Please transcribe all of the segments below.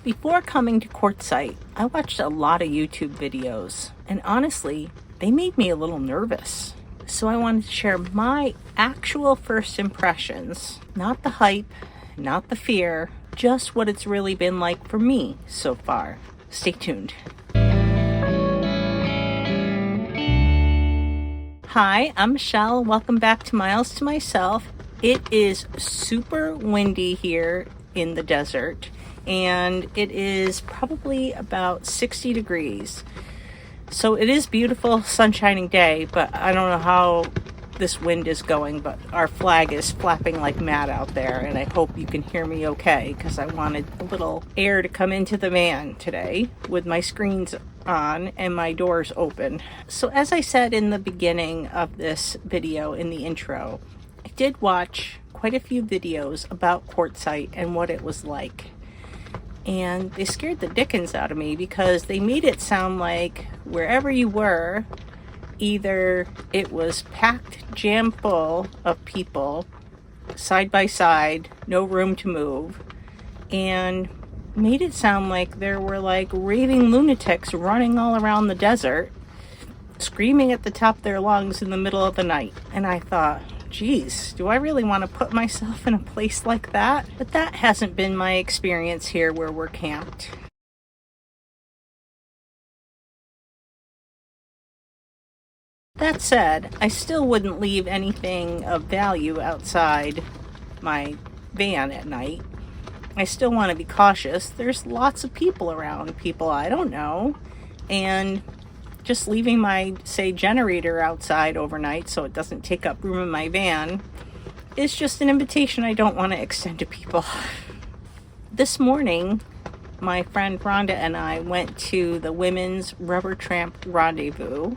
Before coming to Quartzsite, I watched a lot of YouTube videos, and honestly, they made me a little nervous. So I wanted to share my actual first impressions, not the hype, not the fear, just what it's really been like for me so far. Stay tuned. Hi, I'm Michelle. Welcome back to Miles to Myself. It is super windy here in the desert, and it is probably about 60 degrees. So it is beautiful, sunshining day, but I don't know how this wind is going, but our flag is flapping like mad out there, and I hope you can hear me okay, because I wanted a little air to come into the van today with my screens on and my doors open. So as I said in the beginning of this video, in the intro, I did watch quite a few videos about Quartzsite and what it was like. And they scared the dickens out of me because they made it sound like wherever you were, either it was packed jam full of people, side by side, no room to move, and made it sound like there were like raving lunatics running all around the desert, screaming at the top of their lungs in the middle of the night. And I thought, geez, do I really want to put myself in a place like that? But that hasn't been my experience here where we're camped. That said, I still wouldn't leave anything of value outside my van at night. I still want to be cautious. There's lots of people around, people I don't know, and just leaving my, say, generator outside overnight so it doesn't take up room in my van is just an invitation I don't want to extend to people. This morning, my friend Rhonda and I went to the Women's Rubber Tramp Rendezvous,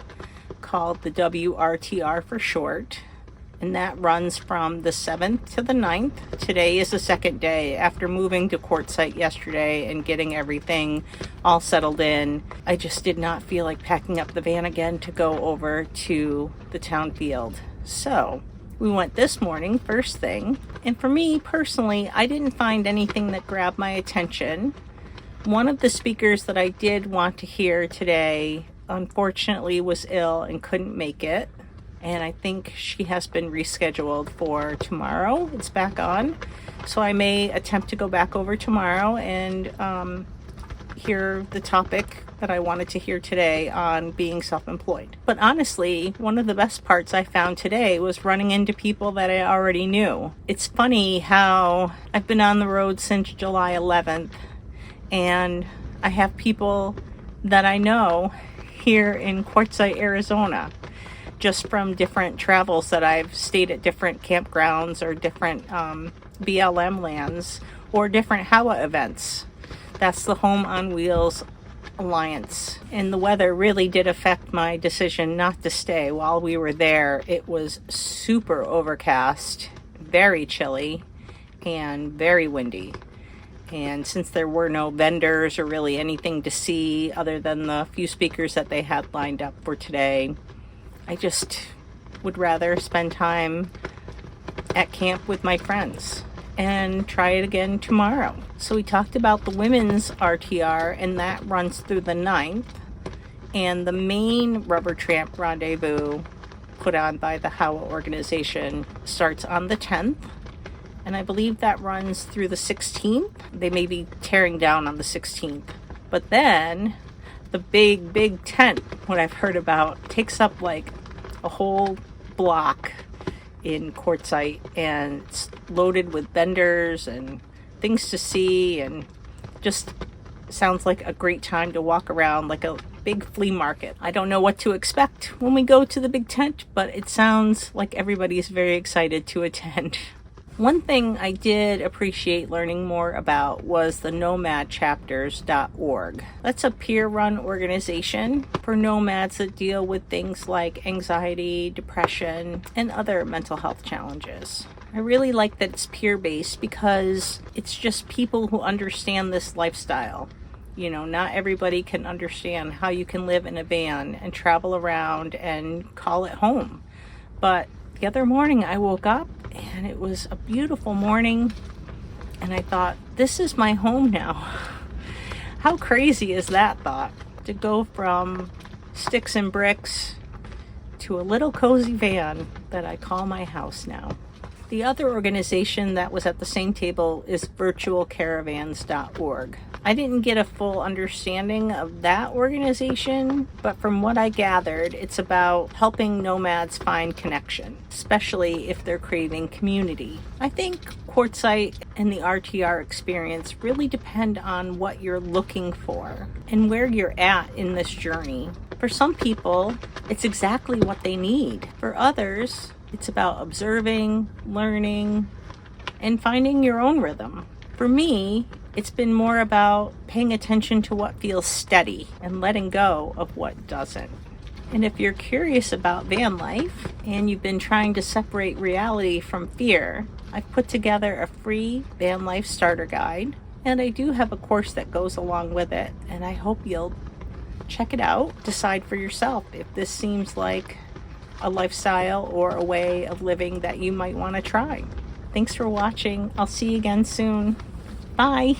called the WRTR for short, and that runs from the 7th to the 9th. Today is the second day after moving to Quartzsite yesterday and getting everything all settled in. I just did not feel like packing up the van again to go over to the town field. So we went this morning, first thing, and for me personally, I didn't find anything that grabbed my attention. One of the speakers that I did want to hear today unfortunately was ill and couldn't make it, and I think she has been rescheduled for tomorrow. It's back on, so I may attempt to go back over tomorrow and hear the topic that I wanted to hear today on being self-employed. But honestly, one of the best parts I found today was running into people that I already knew. It's funny how I've been on the road since July 11th, and I have people that I know here in Quartzsite, Arizona, just from different travels that I've stayed at different campgrounds or different BLM lands or different HAWA events. That's the Home on Wheels Alliance. And the weather really did affect my decision not to stay while we were there. It was super overcast, very chilly, and very windy. And since there were no vendors or really anything to see other than the few speakers that they had lined up for today, I just would rather spend time at camp with my friends and try it again tomorrow. So we talked about the women's RTR, and that runs through the 9th. And the main Rubber Tramp Rendezvous put on by the HAWA organization starts on the 10th. And I believe that runs through the 16th. They may be tearing down on the 16th. But then the big tent, what I've heard about, takes up like a whole block in Quartzsite, and it's loaded with vendors and things to see, and just sounds like a great time to walk around, like a big flea market. I don't know what to expect when we go to the big tent, but it sounds like everybody's very excited to attend. One thing I did appreciate learning more about was the nomadchapters.org. That's a peer-run organization for nomads that deal with things like anxiety, depression, and other mental health challenges. I really like that it's peer-based because it's just people who understand this lifestyle. You know, not everybody can understand how you can live in a van and travel around and call it home. But the other morning I woke up and it was a beautiful morning, and I thought, this is my home now. How crazy is that thought? To go from sticks and bricks to a little cozy van that I call my house now. The other organization that was at the same table is virtualcaravans.org. I didn't get a full understanding of that organization, but from what I gathered, it's about helping nomads find connection, especially if they're craving community. I think Quartzsite and the RTR experience really depend on what you're looking for and where you're at in this journey. For some people, it's exactly what they need. For others, it's about observing, learning, and finding your own rhythm. For me, it's been more about paying attention to what feels steady and letting go of what doesn't. And if you're curious about van life and you've been trying to separate reality from fear, I've put together a free van life starter guide, and I do have a course that goes along with it, and I hope you'll check it out. Decide for yourself if this seems like a lifestyle or a way of living that you might want to try. Thanks for watching. I'll see you again soon. Bye.